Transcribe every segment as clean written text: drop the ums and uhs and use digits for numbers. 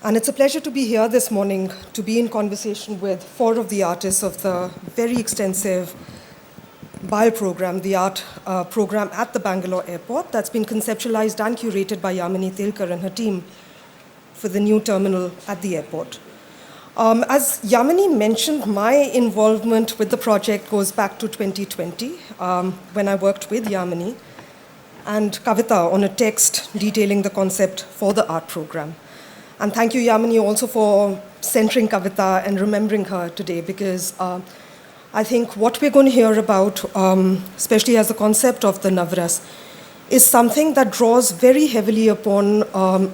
And it's a pleasure to be here this morning to be in conversation with four of the artists of the very extensive BILE program, the art program at the Bangalore Airport that's been conceptualized and curated by Yamini Telkar and her team for the new terminal at the airport. As Yamini mentioned, my involvement with the project goes back to 2020 when I worked with Yamini and Kavita on a text detailing the concept for the art program. And thank you, Yamini, also for centering Kavita and remembering her today, because I think what we're going to hear about, especially as the concept of the Naurasa, is something that draws very heavily upon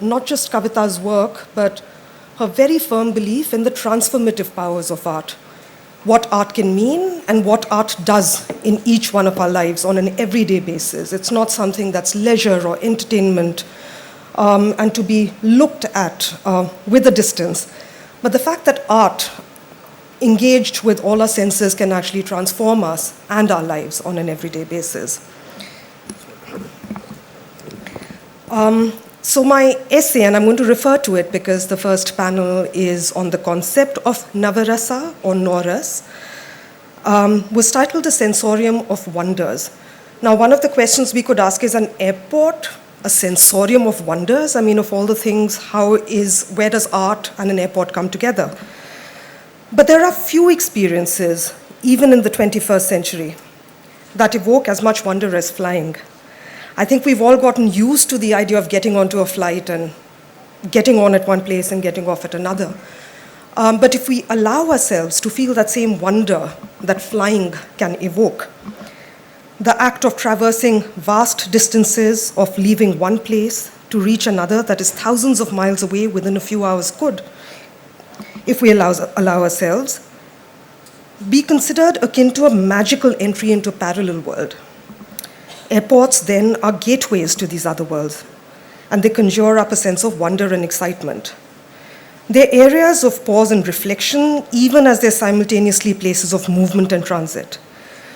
not just Kavita's work, but her very firm belief in the transformative powers of art, what art can mean and what art does in each one of our lives on an everyday basis. It's not something that's leisure or entertainment, and to be looked at with a distance. But the fact that art, engaged with all our senses, can actually transform us and our lives on an everyday basis. So my essay, and I'm going to refer to it because the first panel is on the concept of Naurasa or Naurasa, was titled A Sensorium of Wonders. Now, one of the questions we could ask is, an airport a sensorium of wonders? I mean, of all the things, where does art and an airport come together? But there are few experiences, even in the 21st century, that evoke as much wonder as flying. I think we've all gotten used to the idea of getting onto a flight and getting on at one place and getting off at another. But if we allow ourselves to feel that same wonder that flying can evoke, the act of traversing vast distances, of leaving one place to reach another that is thousands of miles away within a few hours could, if we allow ourselves, be considered akin to a magical entry into a parallel world. Airports then are gateways to these other worlds, and they conjure up a sense of wonder and excitement. They're areas of pause and reflection, even as they're simultaneously places of movement and transit.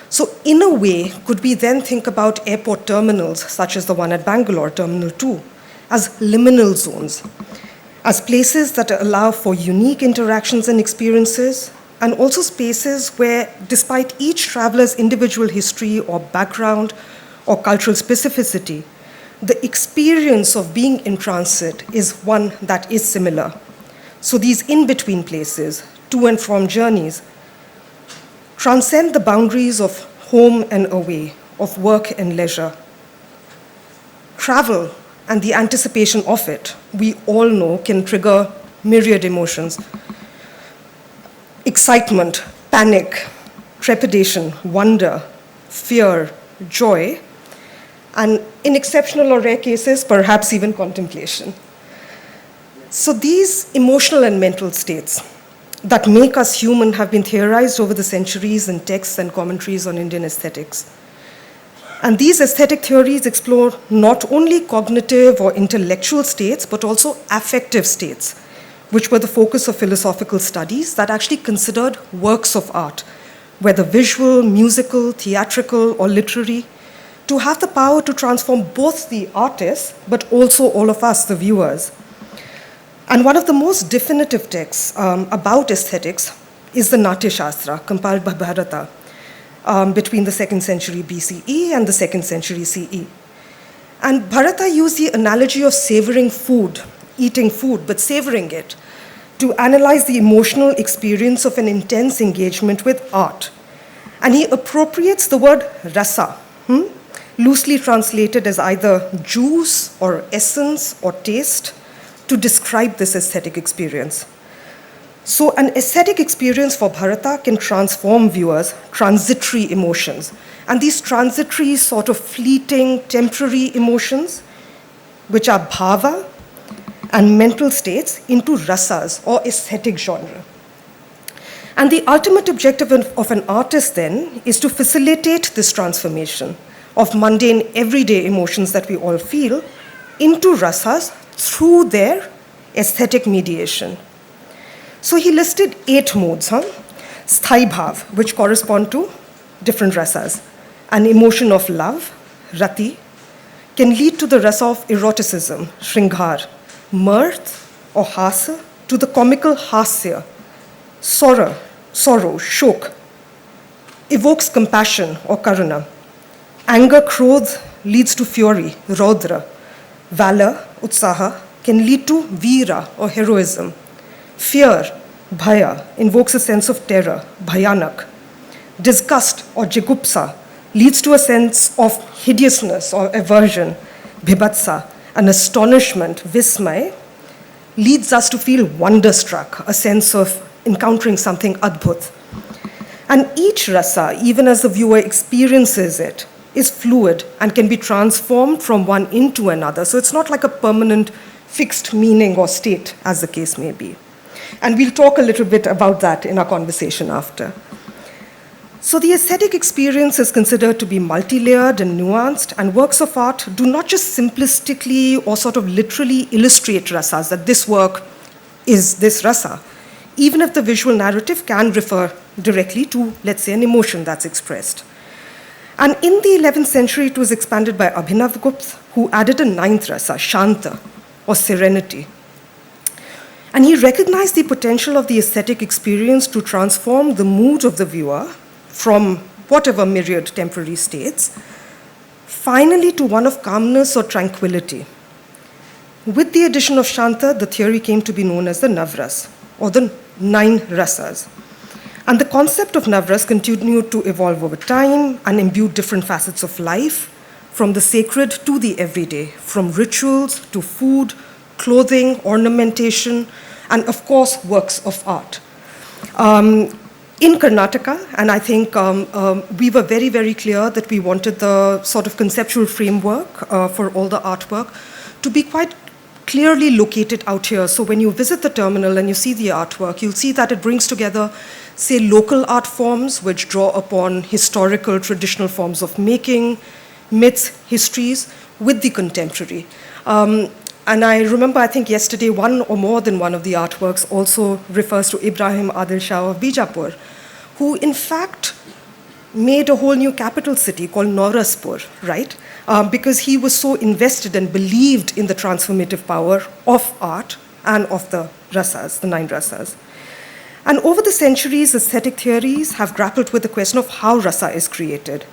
So in a way, could we then think about airport terminals, such as the one at Bangalore, Terminal 2, as liminal zones, as places that allow for unique interactions and experiences, and also spaces where, despite each traveler's individual history or background or cultural specificity, the experience of being in transit is one that is similar. So these in-between places, to and from journeys, transcend the boundaries of home and away, of work and leisure. Travel and the anticipation of it, we all know, can trigger myriad emotions. Excitement, panic, trepidation, wonder, fear, joy, and in exceptional or rare cases, perhaps even contemplation. So these emotional and mental states that make us human have been theorized over the centuries in texts and commentaries on Indian aesthetics. And these aesthetic theories explore not only cognitive or intellectual states, but also affective states, which were the focus of philosophical studies that actually considered works of art, whether visual, musical, theatrical, or literary, to have the power to transform both the artists, but also all of us, the viewers. And one of the most definitive texts about aesthetics is the Natyashastra, compiled by Bharata between the 2nd century BCE and the 2nd century CE. And Bharata used the analogy of savoring food, eating food, but savoring it, to analyze the emotional experience of an intense engagement with art. And he appropriates the word rasa, loosely translated as either juice or essence or taste, to describe this aesthetic experience. So an aesthetic experience for Bharata can transform viewers' transitory emotions. And these transitory, sort of fleeting, temporary emotions, which are bhava and mental states, into rasas or aesthetic genre. And the ultimate objective of an artist then is to facilitate this transformation of mundane, everyday emotions that we all feel into rasas through their aesthetic mediation. So he listed 8 moods, Sthai bhav, which correspond to different rasas. An emotion of love, rati, can lead to the rasa of eroticism, shringhar, mirth, or hasa to the comical hasya, sorrow, shok, evokes compassion or karuna. Anger, krodh leads to fury, raudra. Valor, utsaha, can lead to veera or heroism. Fear, bhaya, invokes a sense of terror, bhayanak. Disgust or jigupsa leads to a sense of hideousness or aversion, bhibatsa. And astonishment, vismay, leads us to feel wonderstruck, a sense of encountering something adbhut. And each rasa, even as the viewer experiences it, is fluid and can be transformed from one into another. So it's not like a permanent fixed meaning or state, as the case may be. And we'll talk a little bit about that in our conversation after. So the aesthetic experience is considered to be multi-layered and nuanced, and works of art do not just simplistically or sort of literally illustrate rasas, that this work is this rasa, even if the visual narrative can refer directly to, let's say, an emotion that's expressed. And in the 11th century, it was expanded by Abhinavgupta, who added a ninth rasa, shanta, or serenity. And he recognized the potential of the aesthetic experience to transform the mood of the viewer from whatever myriad temporary states, finally to one of calmness or tranquility. With the addition of shanta, the theory came to be known as the navras, or the 9 rasas. And the concept of navras continued to evolve over time and imbued different facets of life, from the sacred to the everyday, from rituals to food, clothing, ornamentation, and of course, works of art. In Karnataka, and I think we were very, very clear that we wanted the sort of conceptual framework for all the artwork to be quite clearly located out here. So when you visit the terminal and you see the artwork, you'll see that it brings together, say, local art forms which draw upon historical, traditional forms of making, myths, histories, with the contemporary. And I remember, I think yesterday, one or more than one of the artworks also refers to Ibrahim Adil Shah of Bijapur, who in fact made a whole new capital city called Nauraspur, right? Because he was so invested and believed in the transformative power of art and of the rasas, the 9 rasas. And over the centuries, aesthetic theories have grappled with the question of how rasa is created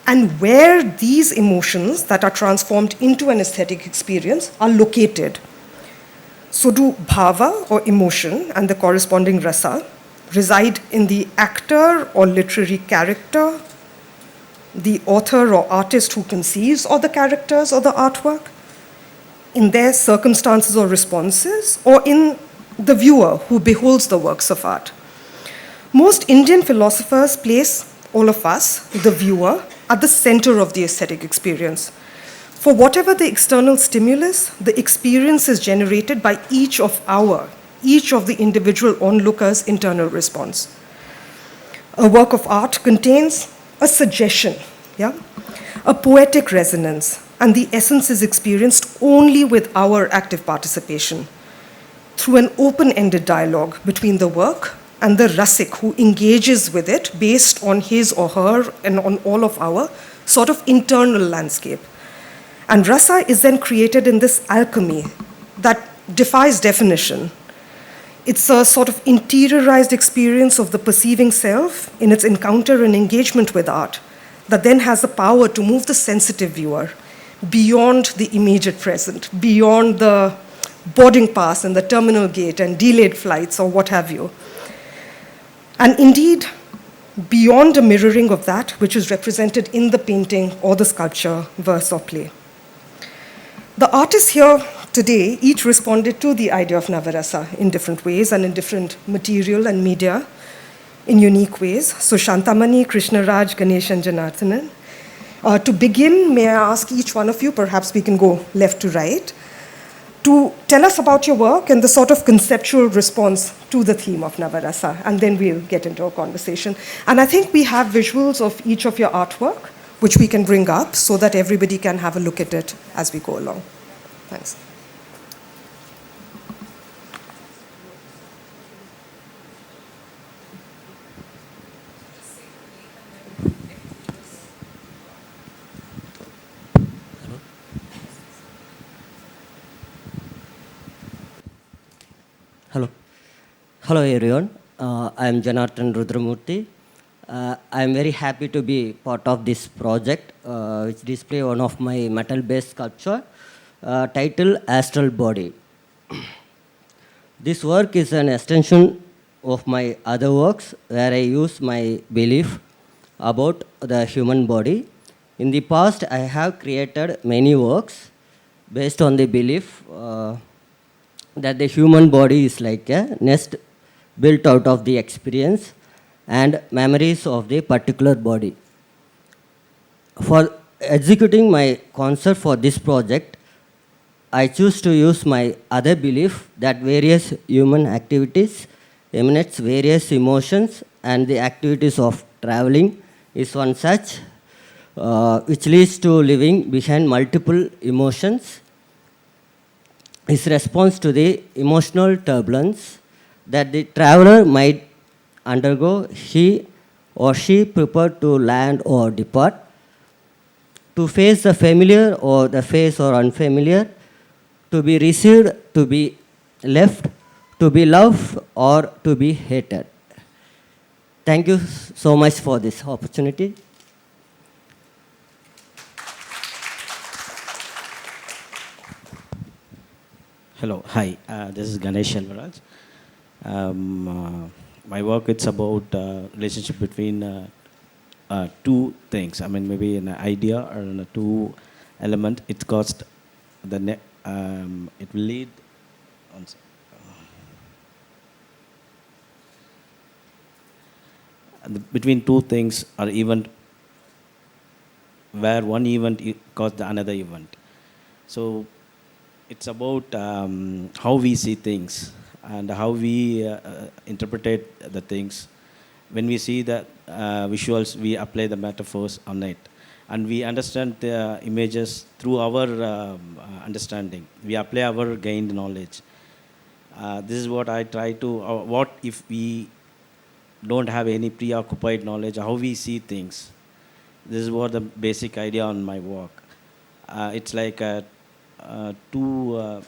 and where these emotions that are transformed into an aesthetic experience are located. So do bhava, or emotion, and the corresponding rasa reside in the actor or literary character, the author or artist who conceives of the characters or the artwork, in their circumstances or responses, or in the viewer who beholds the works of art? Most Indian philosophers place all of us, the viewer, at the center of the aesthetic experience. For whatever the external stimulus, the experience is generated by each of the individual onlooker's internal response. A work of art contains a suggestion, a poetic resonance, and the essence is experienced only with our active participation, through an open-ended dialogue between the work and the rasik who engages with it based on his or her and on all of our sort of internal landscape. And rasa is then created in this alchemy that defies definition. It's a sort of interiorized experience of the perceiving self in its encounter and engagement with art that then has the power to move the sensitive viewer beyond the immediate present, beyond the boarding pass and the terminal gate and delayed flights or what have you. And indeed, beyond a mirroring of that which is represented in the painting or the sculpture, verse or play. The artists here today each responded to the idea of Navarasa in different ways and in different material and media in unique ways. So Shantamani, Krishnaraj, Ganesh, and Janardhanan. To begin, may I ask each one of you, perhaps we can go left to right, to tell us about your work and the sort of conceptual response to the theme of Navarasa, and then we'll get into a conversation. And I think we have visuals of each of your artwork, which we can bring up so that everybody can have a look at it as we go along. Thanks. Hello. Hello, everyone. I am Janardhan Rudramurthy. I am very happy to be part of this project, which display one of my metal-based sculpture, titled Astral Body. This work is an extension of my other works, where I use my belief about the human body. In the past, I have created many works based on the belief that the human body is like a nest built out of the experience and memories of the particular body. For executing my concept for this project, I choose to use my other belief that various human activities emanates various emotions, and the activities of traveling is one such, which leads to living behind multiple emotions. His response to the emotional turbulence that the traveler might undergo, he or she prepared to land or depart, to face the familiar or the face or unfamiliar, to be received, to be left, to be loved, or to be hated. Thank you so much for this opportunity. Hello, hi. This is Ganesh Shelvaraj. My work it's about relationship between two things. I mean, maybe an idea or two element. It cost the it will lead on. Between two things or event where one event caused the another event. So it's about how we see things and how we interpret the things. When we see the visuals, we apply the metaphors on it. And we understand the images through our understanding. We apply our gained knowledge. This is what I try to, what if we don't have any preoccupied knowledge, how we see things. This is what the basic idea on my work. It's like two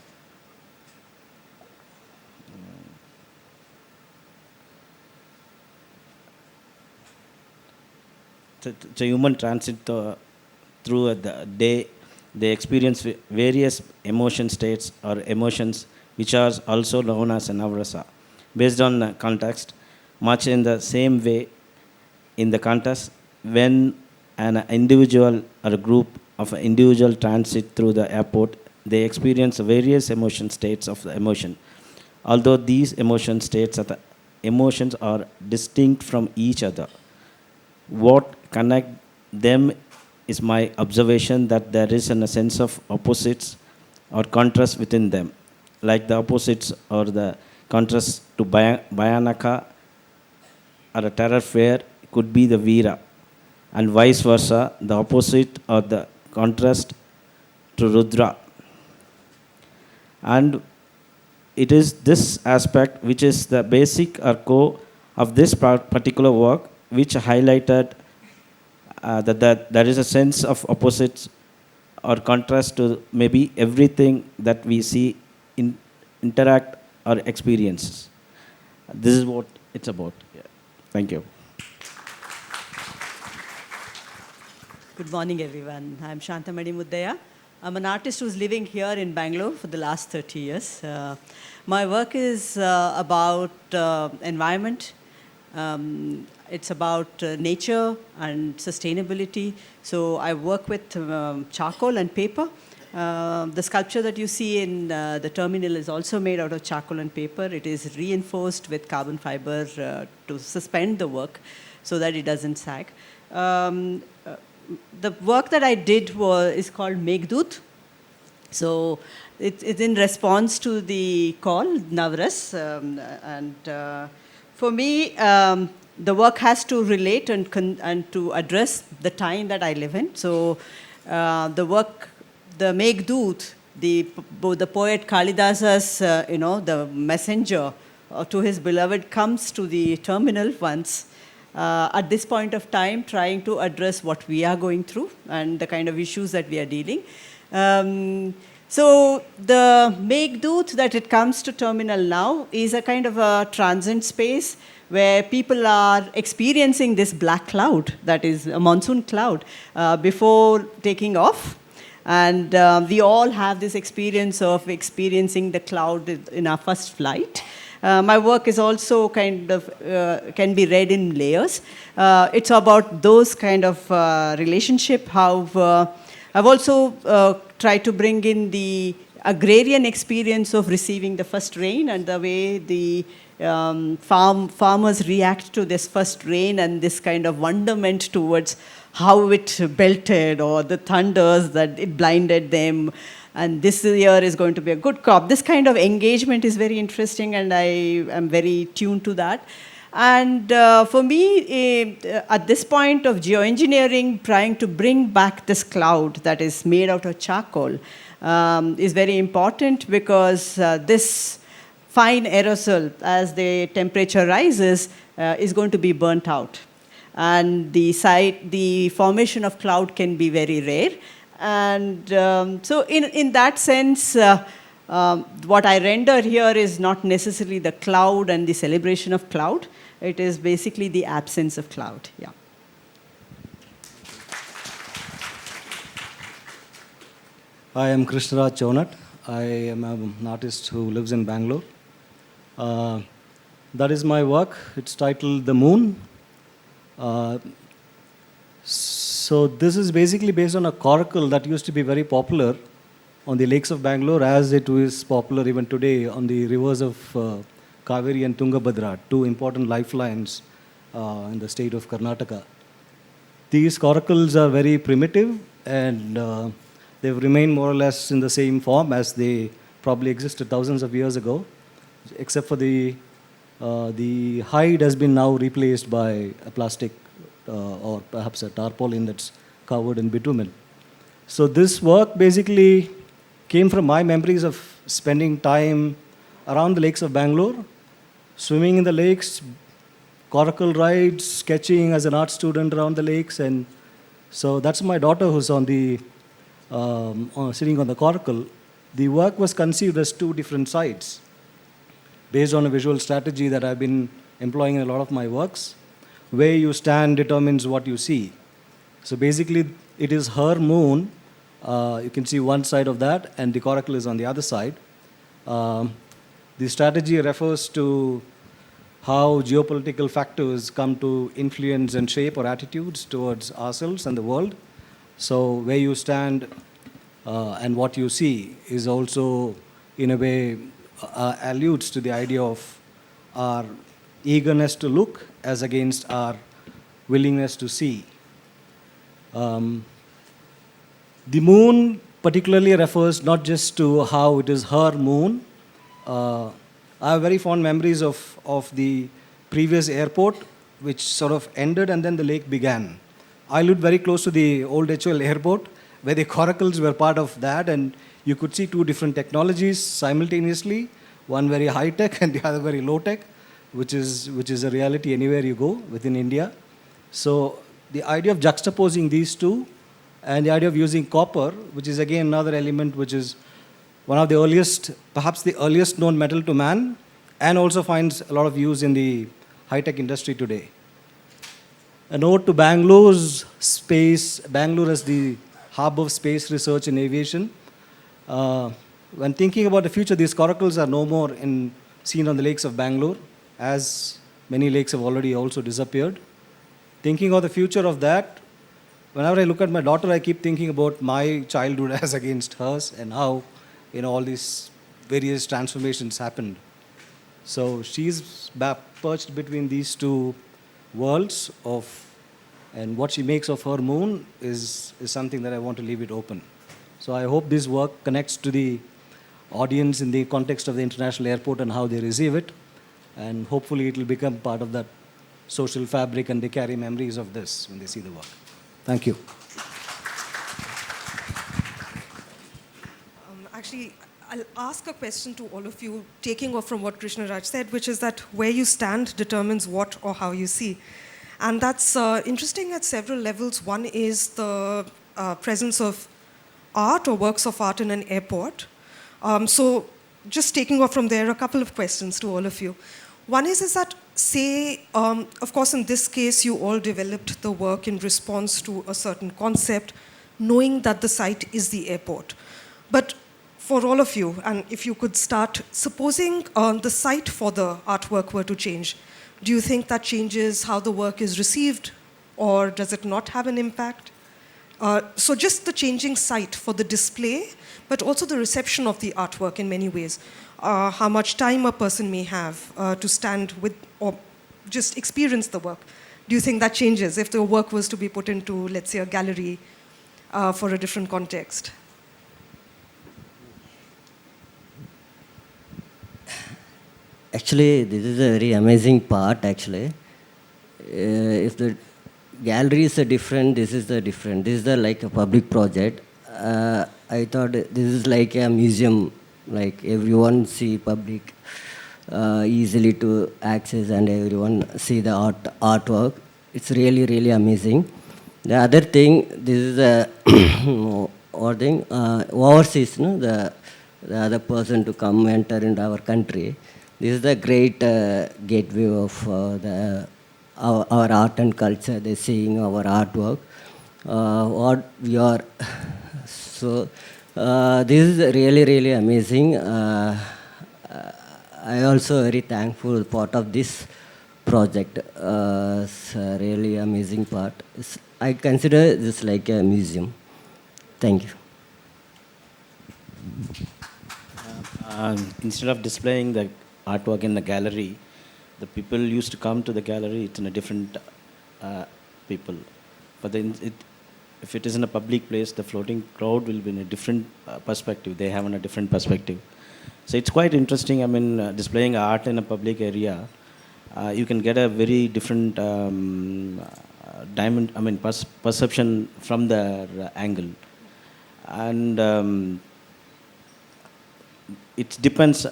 the human transit through the day. They experience various emotion states or emotions, which are also known as Naurasa. Based on context, much in the same way, in the context, when an individual or a group of individual transit through the airport, they experience various emotion states of the emotion. Although these emotion states of the emotions are distinct from each other, what connect them is my observation that there is a sense of opposites or contrast within them. Like the opposites or the contrast to Bhayanaka or a terror fear could be the Veera, and vice versa, the opposite or the contrast to Rudra. And it is this aspect which is the basic or core of this particular work, which highlighted that there is a sense of opposites or contrast to maybe everything that we see, interact or experiences. This is what it's about. Yeah. Thank you. Good morning, everyone. I'm Shantamani Muddaya. I'm an artist who's living here in Bangalore for the last 30 years. My work is about environment. It's about nature and sustainability. So I work with charcoal and paper. The sculpture that you see in the terminal is also made out of charcoal and paper. It is reinforced with carbon fiber to suspend the work so that it doesn't sag. The work that I did is called Meghdut. So it's in response to the call, Navras. For me, the work has to relate and to address the time that I live in. So the work, the Meghdut, the poet Kalidasa's, the messenger to his beloved comes to the terminal once. At this point of time, trying to address what we are going through and the kind of issues that we are dealing. So the Meghdut that it comes to terminal now is a kind of a transient space where people are experiencing this black cloud, that is a monsoon cloud, before taking off. And we all have this experience of experiencing the cloud in our first flight. My work is also kind of, can be read in layers. It's about those kind of relationship, how I've also tried to bring in the agrarian experience of receiving the first rain and the way the farmers react to this first rain and this kind of wonderment towards how it belted or the thunders that it blinded them. And this year is going to be a good crop. This kind of engagement is very interesting, and I am very tuned to that. And for me, at this point of geoengineering, trying to bring back this cloud that is made out of charcoal is very important, because this fine aerosol, as the temperature rises, is going to be burnt out. And the formation of cloud can be very rare. And so in that sense, what I render here is not necessarily the cloud and the celebration of cloud. It is basically the absence of cloud. Yeah. I am Krishnaraj Chonat. I am an artist who lives in Bangalore. That is my work. It's titled The Moon. So this is basically based on a coracle that used to be very popular on the lakes of Bangalore, as it is popular even today on the rivers of Kaveri and Tungabhadra, two important lifelines in the state of Karnataka. These coracles are very primitive, and they've remained more or less in the same form as they probably existed thousands of years ago, except for the hide has been now replaced by a plastic or perhaps a tarpaulin that's covered in bitumen. So this work basically came from my memories of spending time around the lakes of Bangalore, swimming in the lakes, coracle rides, sketching as an art student around the lakes. And so that's my daughter who's on the sitting on the coracle. The work was conceived as two different sides based on a visual strategy that I've been employing in a lot of my works. Where you stand determines what you see. So basically, it is her moon. You can see one side of that, and the coracle is on the other side. The strategy refers to how geopolitical factors come to influence and shape our attitudes towards ourselves and the world. So where you stand and what you see is also, in a way, alludes to the idea of our eagerness to look as against our willingness to see. The moon particularly refers not just to how it is her moon. I have very fond memories of the previous airport, which sort of ended and then the lake began. I lived very close to the old HOL airport, where the coracles were part of that, and you could see two different technologies simultaneously, one very high-tech and the other very low-tech, which is a reality anywhere you go within India. So the idea of juxtaposing these two, and the idea of using copper, which is again another element which is one of the earliest, perhaps the earliest known metal to man, and also finds a lot of use in the high-tech industry today. A note to Bangalore's space, Bangalore as the hub of space research and aviation. When thinking about the future, these coracles are no more seen on the lakes of Bangalore, as many lakes have already also disappeared. Thinking of the future of that, whenever I look at my daughter, I keep thinking about my childhood as against hers, and how all these various transformations happened. So she's perched between these two worlds and what she makes of her moon is something that I want to leave it open. So I hope this work connects to the audience in the context of the international airport and how they receive it. And hopefully it will become part of that social fabric, and they carry memories of this when they see the work. Thank you. Actually, I'll ask a question to all of you, taking off from what Krishnaraj said, which is that where you stand determines what or how you see. And that's interesting at several levels. One is the presence of art or works of art in an airport. So just taking off from there, a couple of questions to all of you. One is that, say, of course, in this case, you all developed the work in response to a certain concept, knowing that the site is the airport. But for all of you, and if you could start, supposing the site for the artwork were to change, do you think that changes how the work is received, or does it not have an impact? So just the changing site for the display, but also the reception of the artwork in many ways. How much time a person may have to stand with or just experience the work. Do you think that changes if the work was to be put into, let's say, a gallery for a different context? Actually, this is a very amazing part, actually. If the gallery is different, this is the different. This is the, like a public project. I thought this is like a museum, like everyone see public, easily to access, and everyone see the artwork. It's really, really amazing. The other thing, this is a or thing, overseas, no, the other person to come enter into our country. This is the great gateway of our art and culture. They're seeing our artwork, what we are. So this is really, really amazing. I also very thankful part of this project. It's a really amazing part. I consider this like a museum. Thank you. Instead of displaying the artwork in the gallery, the people used to come to the gallery. It's in a different people. But then if it is in a public place, the floating crowd will be in a different perspective. They have a different perspective. So it's quite interesting. I mean, displaying art in a public area, you can get a very different perception from the angle. And it depends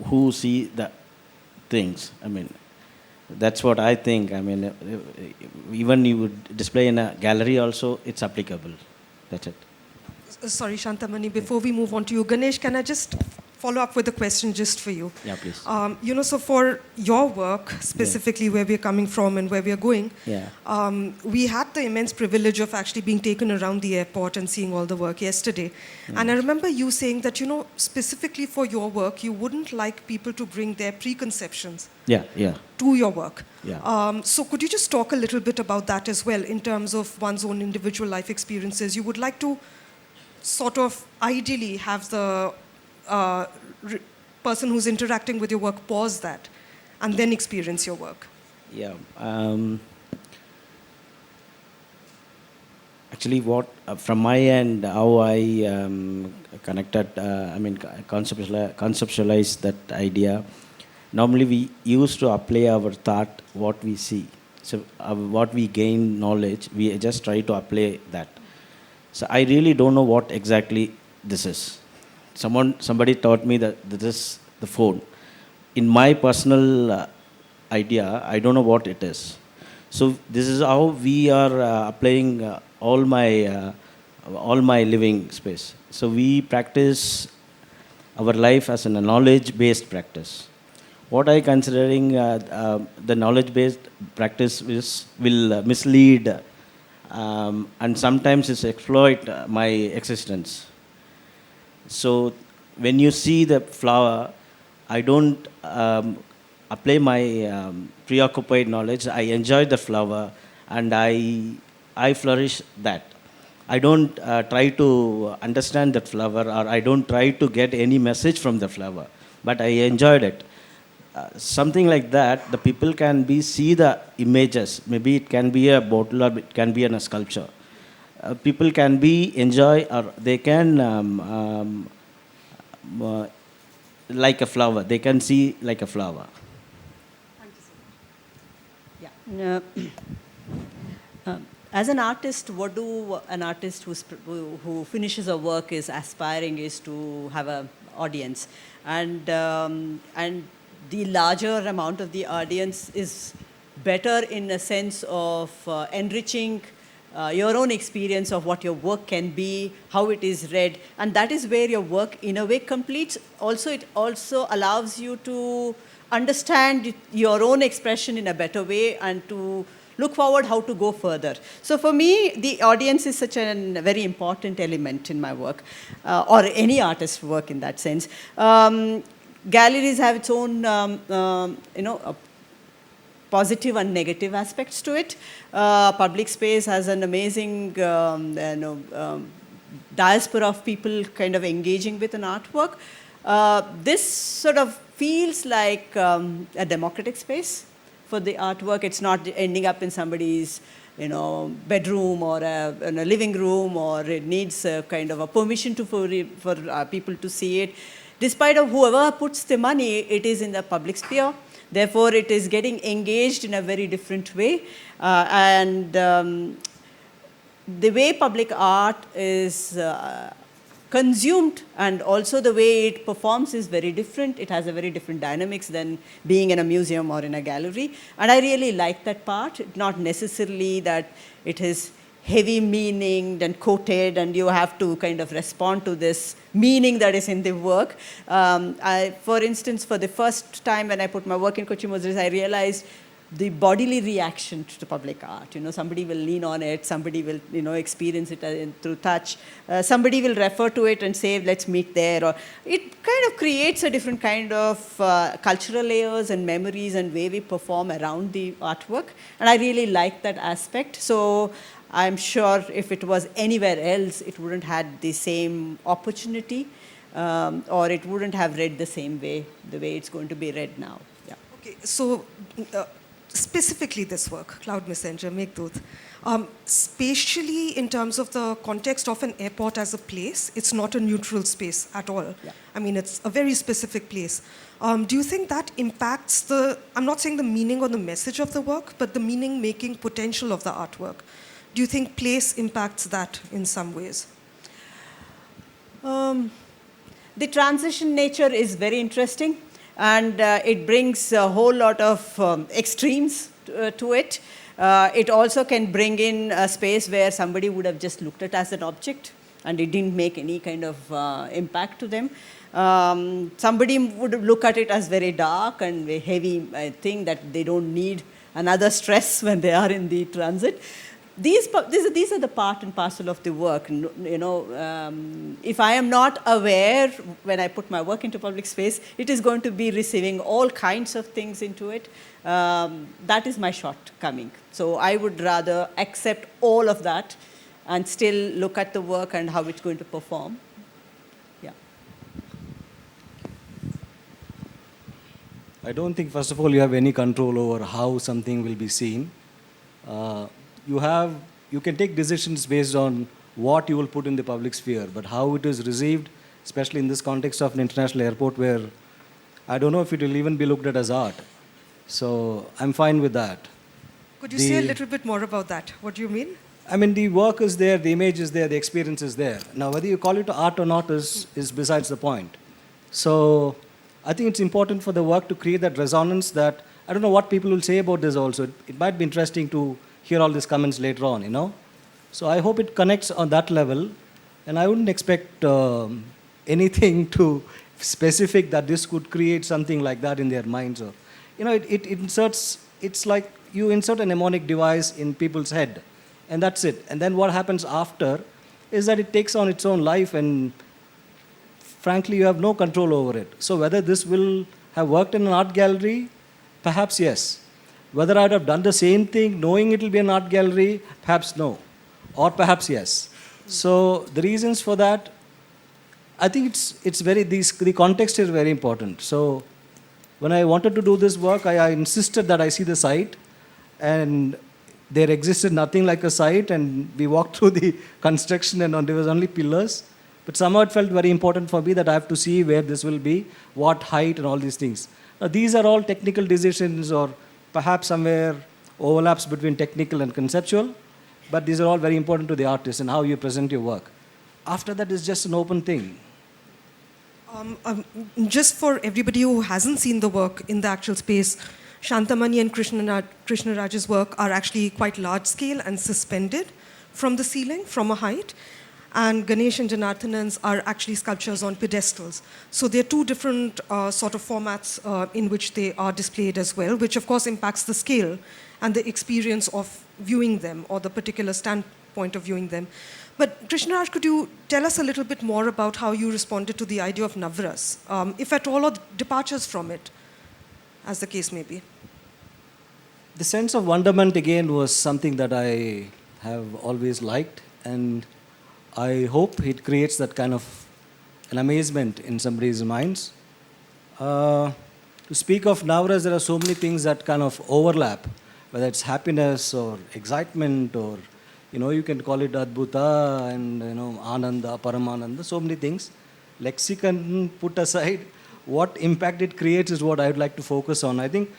who see the things. I mean, that's what I think. I mean, even you would display in a gallery also, it's applicable. That's it. Sorry, Shantamani, before we move on to you, Ganesh, can I just follow up with a question just for you? Yeah, please. So for your work, specifically where we're coming from and where we're going, we had the immense privilege of actually being taken around the airport and seeing all the work yesterday. And I remember you saying that, specifically for your work, you wouldn't like people to bring their preconceptions to your work. So could you just talk a little bit about that as well in terms of one's own individual life experiences? You would like to sort of ideally have the person who's interacting with your work pause that and then experience your work. Actually, what from my end, how I connected, conceptualize that idea. Normally, we used to apply our thought, what we see. So, what we gain knowledge, we just try to apply that. So, I really don't know what exactly this is. Somebody taught me that this is the phone. In my personal idea, I don't know what it is. So this is how we are applying all my living space. So we practice our life as a knowledge-based practice. What I considering the knowledge-based practice will mislead and sometimes it's exploit my existence. So when you see the flower, I don't apply my preoccupied knowledge. I enjoy the flower and I flourish that. I don't try to understand that flower or I don't try to get any message from the flower, but I enjoyed it. Something like that, the people can see the images. Maybe it can be a bottle or it can be a sculpture. People can enjoy or they can like a flower. They can see like a flower. Thank you so much. As an artist, what do an artist who finishes a work is aspiring is to have an audience, and the larger amount of the audience is better in a sense of enriching your own experience of what your work can be, how it is read, and that is where your work in a way completes. Also, it also allows you to understand your own expression in a better way and to look forward how to go further. So for me, the audience is such a very important element in my work, or any artist's work in that sense. Galleries have its own, positive and negative aspects to it. Public space has an amazing diaspora of people kind of engaging with an artwork. This sort of feels like a democratic space for the artwork. It's not ending up in somebody's bedroom or in a living room, or it needs a kind of a permission for people to see it. Despite of whoever puts the money, it is in the public sphere. Therefore, it is getting engaged in a very different way. The way public art is consumed and also the way it performs is very different. It has a very different dynamics than being in a museum or in a gallery. And I really like that part. Not necessarily that it is heavy meaning and quoted and you have to kind of respond to this meaning that is in the work. For instance, for the first time when I put my work in Kochi Museum, I realized the bodily reaction to public art. Somebody will lean on it, somebody will, experience it through touch. Somebody will refer to it and say, let's meet there. Or it kind of creates a different kind of cultural layers and memories and way we perform around the artwork. And I really like that aspect. So I'm sure if it was anywhere else, it wouldn't had the same opportunity, or it wouldn't have read the same way, the way it's going to be read now. Yeah. Okay, so specifically this work, Cloud Messenger, Meghdut, spatially in terms of the context of an airport as a place, it's not a neutral space at all. Yeah. I mean, it's a very specific place. Do you think that impacts I'm not saying the meaning or the message of the work, but the meaning-making potential of the artwork? Do you think place impacts that in some ways? The transition nature is very interesting, and it brings a whole lot of extremes to it. It also can bring in a space where somebody would have just looked at as an object and it didn't make any kind of impact to them. Somebody would look at it as very dark and a heavy thing that they don't need another stress when they are in the transit. These are the part and parcel of the work. If I am not aware when I put my work into public space, it is going to be receiving all kinds of things into it. That is my shortcoming. So I would rather accept all of that and still look at the work and how it's going to perform. Yeah. I don't think, first of all, you have any control over how something will be seen. You can take decisions based on what you will put in the public sphere, but how it is received, especially in this context of an international airport where I don't know if it will even be looked at as art. So I'm fine with that. Could you say a little bit more about that? What do you mean? I mean, the work is there, the image is there, the experience is there. Now, whether you call it art or not is besides the point. So I think it's important for the work to create that resonance that, I don't know what people will say about this also. It might be interesting to hear all these comments later on, So I hope it connects on that level, and I wouldn't expect anything too specific that this could create something like that in their minds. Or, it inserts, it's like you insert a mnemonic device in people's head, and that's it. And then what happens after is that it takes on its own life, and frankly, you have no control over it. So whether this will have worked in an art gallery, perhaps yes. Whether I would have done the same thing knowing it will be an art gallery, perhaps no. Or perhaps yes. So the reasons for that, I think the context is very important. So when I wanted to do this work, I insisted that I see the site, and there existed nothing like a site, and we walked through the construction and there was only pillars. But somehow it felt very important for me that I have to see where this will be, what height and all these things. Now, these are all technical decisions, or perhaps somewhere overlaps between technical and conceptual, but these are all very important to the artist and how you present your work. After that, it's just an open thing. Just for everybody who hasn't seen the work in the actual space, Shantamani and Krishnaraj's work are actually quite large scale and suspended from the ceiling, from a height. And Ganesh and Janardhanan's are actually sculptures on pedestals. So there are two different sort of formats in which they are displayed as well, which of course impacts the scale and the experience of viewing them, or the particular standpoint of viewing them. But Krishnaraj, could you tell us a little bit more about how you responded to the idea of Navras, if at all, or departures from it, as the case may be? The sense of wonderment again was something that I have always liked, and I hope it creates that kind of an amazement in somebody's minds. To speak of Navras, there are so many things that kind of overlap, whether it's happiness or excitement, or you can call it Adbhuta and Ananda, Paramananda, so many things. Lexicon put aside, what impact it creates is what I would like to focus on. I think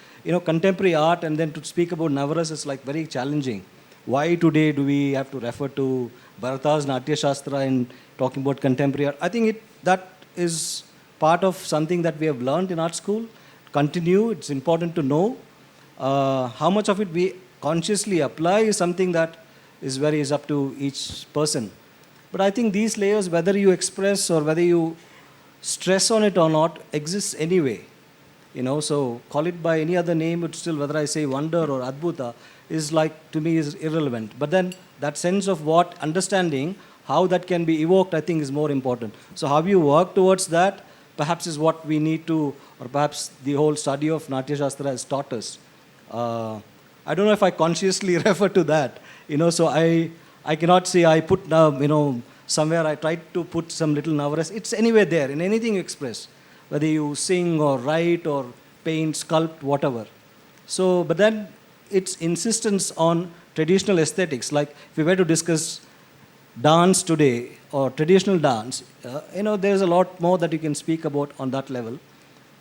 contemporary art, and then to speak about Navras is like very challenging. Why today do we have to refer to Bharata's Natyashastra in talking about contemporary art? I think that is part of something that we have learned in art school. Continue, it's important to know. How much of it we consciously apply is something that is up to each person. But I think these layers, whether you express or whether you stress on it or not, exists anyway. So call it by any other name, it's still, whether I say wonder or adbhuta, is like, to me, is irrelevant. But then that sense of what, understanding how that can be evoked, I think is more important. So how you work towards that, perhaps is what we need to, or perhaps the whole study of Natyashastra has taught us. I don't know if I consciously refer to that, so I cannot say I put, somewhere I tried to put some little Navaras. It's anywhere there, in anything you express, whether you sing or write or paint, sculpt, whatever. So, but then its insistence on traditional aesthetics, like if we were to discuss dance today or traditional dance, there's a lot more that you can speak about on that level.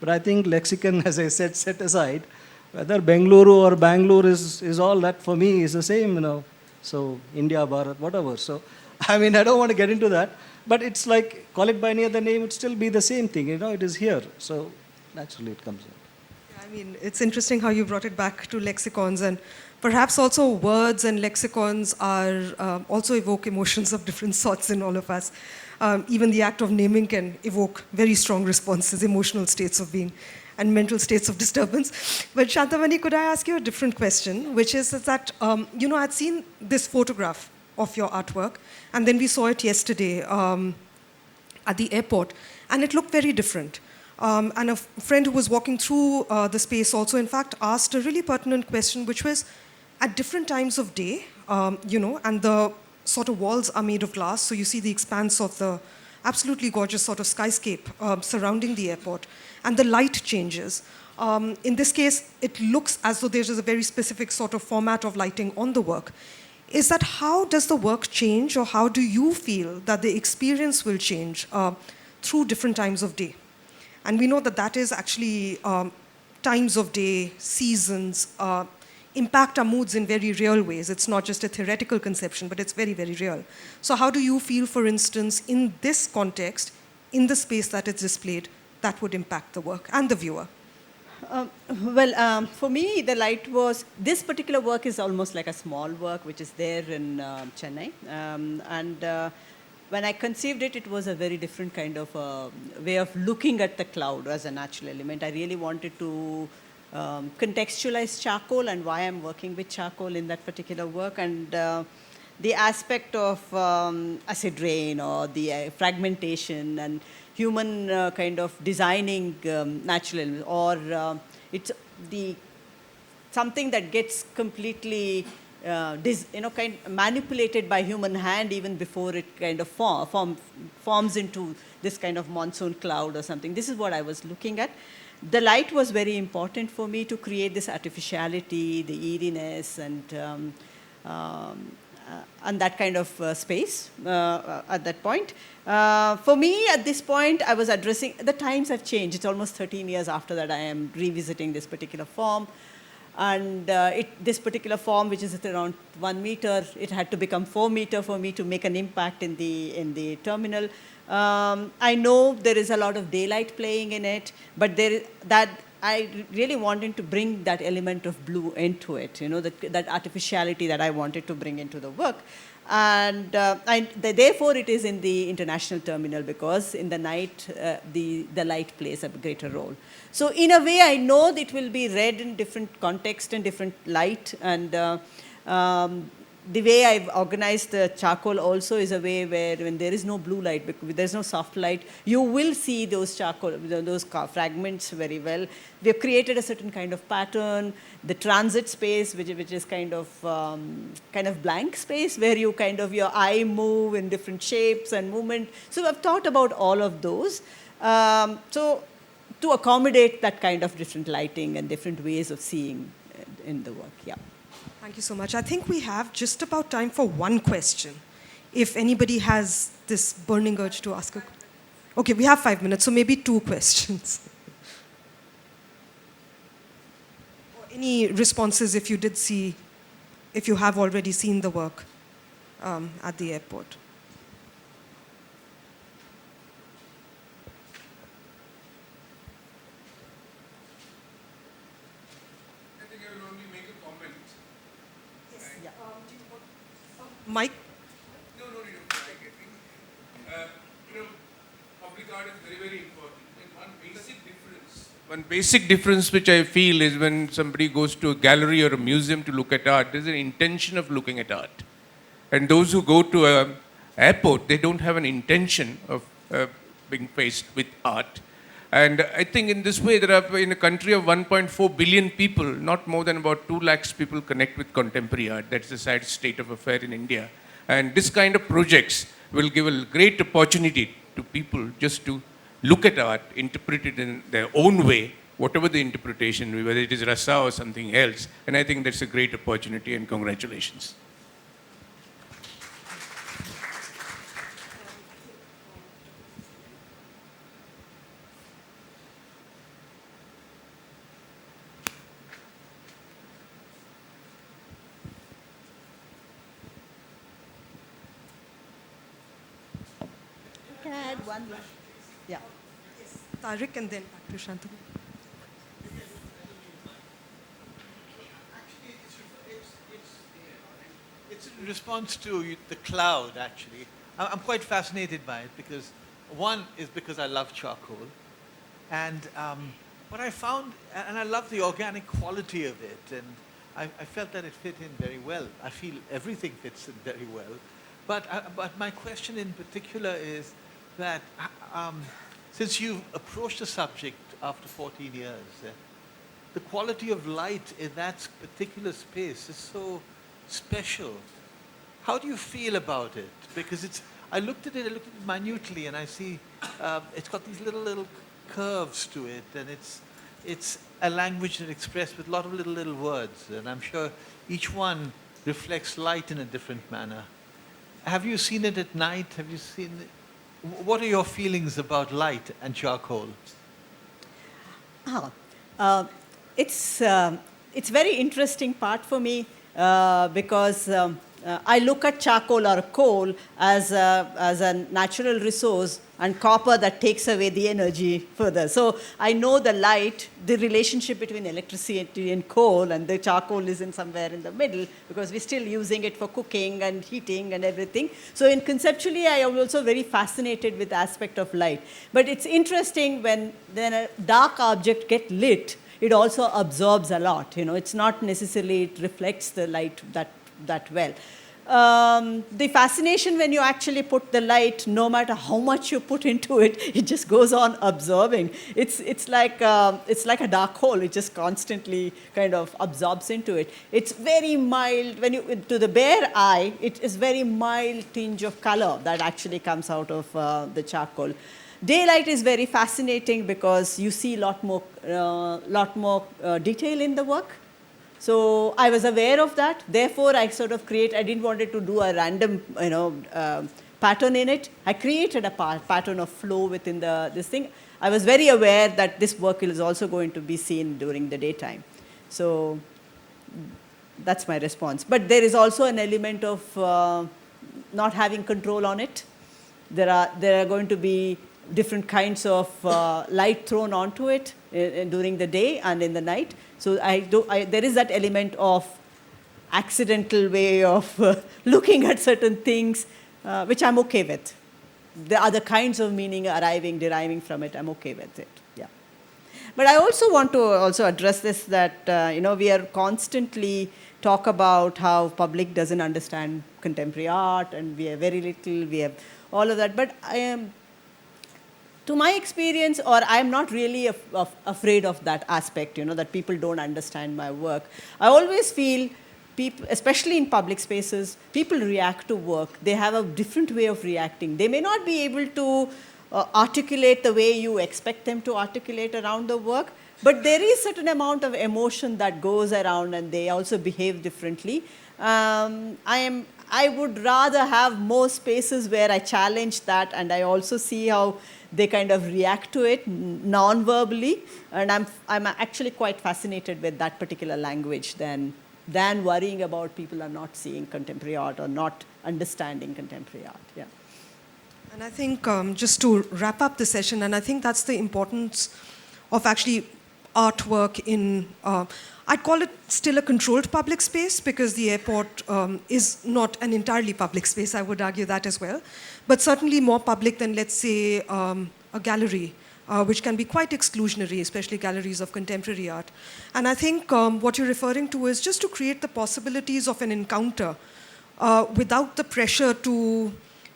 But I think lexicon, as I said, set aside, whether Bengaluru or Bangalore is all that for me is the same, So India, Bharat, whatever. So, I don't want to get into that. But it's like, call it by any other name, it'd still be the same thing, it is here. So naturally it comes in. It's interesting how you brought it back to lexicons, and perhaps also words and lexicons are also evoke emotions of different sorts in all of us. Even the act of naming can evoke very strong responses, emotional states of being, and mental states of disturbance. But Shantamani, could I ask you a different question, which is that, I'd seen this photograph of your artwork, and then we saw it yesterday at the airport, and it looked very different. And a friend who was walking through the space also, in fact, asked a really pertinent question, which was, at different times of day, and the sort of walls are made of glass, so you see the expanse of the absolutely gorgeous sort of skyscape surrounding the airport, and the light changes. In this case, it looks as though there's a very specific sort of format of lighting on the work. Is that how does the work change, or how do you feel that the experience will change through different times of day? And we know that is actually times of day, seasons, impact our moods in very real ways. It's not just a theoretical conception, but it's very, very real. So how do you feel, for instance, in this context, in the space that is displayed, that would impact the work and the viewer? For me, the light was, this particular work is almost like a small work, which is there in Chennai. When I conceived it, it was a very different kind of way of looking at the cloud as a natural element. I really wanted to contextualize charcoal and why I'm working with charcoal in that particular work, and the aspect of acid rain or the fragmentation and human kind of designing natural elements, or it's something that gets completely manipulated by human hand even before it kind of forms into this kind of monsoon cloud or something. This is what I was looking at. The light was very important for me to create this artificiality, the eeriness, and that kind of space at that point. For me, at this point, I was addressing, the times have changed. It's almost 13 years after that I am revisiting this particular form. And this particular form, which is at around 1 meter, it had to become 4 meter for me to make an impact in the terminal. I know there is a lot of daylight playing in it, but that I really wanted to bring that element of blue into it, that artificiality that I wanted to bring into the work. And therefore, it is in the international terminal because in the night, the light plays a greater role. So in a way, I know that it will be read in different context and different light. And the way I've organized the charcoal also is a way where when there is no blue light, because there's no soft light, you will see those charcoal, those fragments very well. We have created a certain kind of pattern, the transit space, which is kind of blank space where you your eye move in different shapes and movement. So I've thought about all of those. So to accommodate that kind of different lighting and different ways of seeing in the work, yeah. Thank you so much. I think we have just about time for one question. If anybody has this burning urge to ask a... Okay, we have 5 minutes, so maybe 2 questions. Or any responses if you did see, if you have already seen the work at the airport. I think I will only make a comment. Mike? No, I think, public art is very, very important. And one basic difference which I feel is when somebody goes to a gallery or a museum to look at art, there's an intention of looking at art. And those who go to an airport, they don't have an intention of being faced with art. And I think in this way, there are, in a country of 1.4 billion people, not more than about 2 lakhs people connect with contemporary art. That's the sad state of affair in India. And this kind of projects will give a great opportunity to people just to look at art, interpret it in their own way, whatever the interpretation, whether it is rasa or something else. And I think that's a great opportunity, and congratulations. Can I add one last? Yeah. Tariq and then back to Shantanu. It's in response to the cloud, actually. I'm quite fascinated by it because, one is because I love charcoal. And what I found, and I love the organic quality of it, and I felt that it fit in very well. I feel everything fits in very well. But my question in particular is that since you've approached the subject after 14 years, the quality of light in that particular space is so special. How do you feel about it? Because I looked at it minutely, and I see it's got these little curves to it, and it's a language that expressed with a lot of little words, and I'm sure each one reflects light in a different manner. Have you seen it at night? Have you seen it? What are your feelings about light and charcoal? It's very interesting part for me because I look at charcoal or coal as a natural resource, and copper that takes away the energy further. So I know the light, the relationship between electricity and coal, and the charcoal is in somewhere in the middle because we're still using it for cooking and heating and everything. So conceptually, I am also very fascinated with the aspect of light. But it's interesting when a dark object gets lit, it also absorbs a lot. It's not necessarily it reflects the light that well. The fascination when you actually put the light, no matter how much you put into it, it just goes on absorbing. It's like a dark hole. It just constantly kind of absorbs into it. It's very mild. To the bare eye, it is very mild tinge of color that actually comes out of the charcoal. Daylight is very fascinating because you see a lot more detail in the work. So I was aware of that. Therefore, I sort of I didn't want to do a random, pattern in it. I created a pattern of flow within this thing. I was very aware that this work is also going to be seen during the daytime. So that's my response. But there is also an element of not having control on it. There are going to be different kinds of light thrown onto it. during the day and in the night. So there is that element of accidental way of looking at certain things, which I'm okay with. The other kinds of meaning deriving from it, I'm okay with it. Yeah. But I also want to also address this that, we are constantly talk about how public doesn't understand contemporary art and we have very little, we have all of that. But I am, to my experience, or I'm not really afraid of that aspect, that people don't understand my work. I always feel people, especially in public spaces, people react to work. They have a different way of reacting. They may not be able to articulate the way you expect them to articulate around the work, but there is a certain amount of emotion that goes around and they also behave differently. I would rather have more spaces where I challenge that and I also see how they kind of react to it non-verbally, and I'm actually quite fascinated with that particular language than worrying about people are not seeing contemporary art or not understanding contemporary art. Yeah. And I think just to wrap up the session, and I think that's the importance of actually artwork in, I'd call it still a controlled public space because the airport is not an entirely public space, I would argue that as well, but certainly more public than, let's say, a gallery, which can be quite exclusionary, especially galleries of contemporary art. And I think what you're referring to is just to create the possibilities of an encounter without the pressure to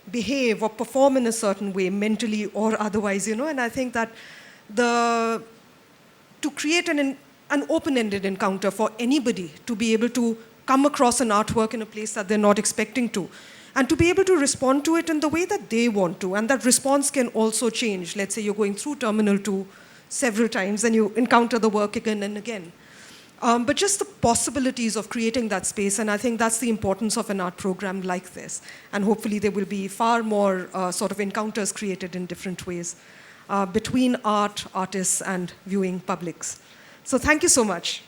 behave or perform in a certain way, mentally or otherwise, and I think that to create an open-ended encounter for anybody to be able to come across an artwork in a place that they're not expecting to, and to be able to respond to it in the way that they want to. And that response can also change. Let's say you're going through Terminal 2 several times and you encounter the work again and again. But just the possibilities of creating that space, and I think that's the importance of an art program like this. And hopefully there will be far more sort of encounters created in different ways between art, artists, and viewing publics. So thank you so much.